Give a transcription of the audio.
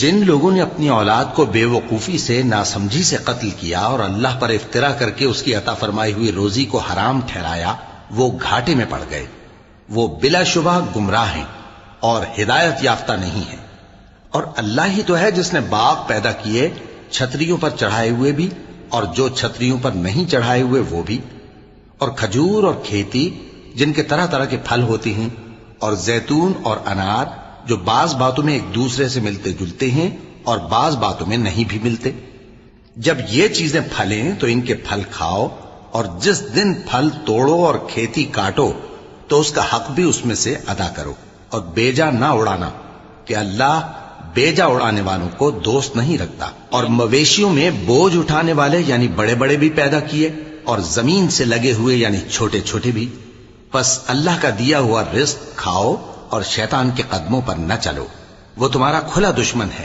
جن لوگوں نے اپنی اولاد کو بے وقوفی سے ناسمجھی سے قتل کیا اور اللہ پر افترا کر کے اس کی عطا فرمائی ہوئی روزی کو حرام ٹھہرایا وہ گھاٹے میں پڑ گئے، وہ بلا شبہ گمراہ ہیں اور ہدایت یافتہ نہیں ہیں۔ اور اللہ ہی تو ہے جس نے باغ پیدا کیے چھتریوں پر چڑھائے ہوئے بھی اور جو چھتریوں پر نہیں چڑھائے ہوئے وہ بھی، اور کھجور اور کھیتی جن کے طرح طرح کے پھل ہوتے ہیں، اور زیتون اور انار جو بعض باتوں میں ایک دوسرے سے ملتے جلتے ہیں اور بعض باتوں میں نہیں بھی ملتے۔ جب یہ چیزیں پھلیں تو ان کے پھل کھاؤ، اور جس دن پھل توڑو اور کھیتی کاٹو تو اس کا حق بھی اس میں سے ادا کرو، اور بیجا نہ اڑانا کہ اللہ بیجا اڑانے والوں کو دوست نہیں رکھتا۔ اور مویشیوں میں بوجھ اٹھانے والے یعنی بڑے بڑے بھی پیدا کیے، اور زمین سے لگے ہوئے یعنی چھوٹے چھوٹے بھی۔ پس اللہ کا دیا ہوا رزق کھاؤ اور شیطان کے قدموں پر نہ چلو، وہ تمہارا کھلا دشمن ہے۔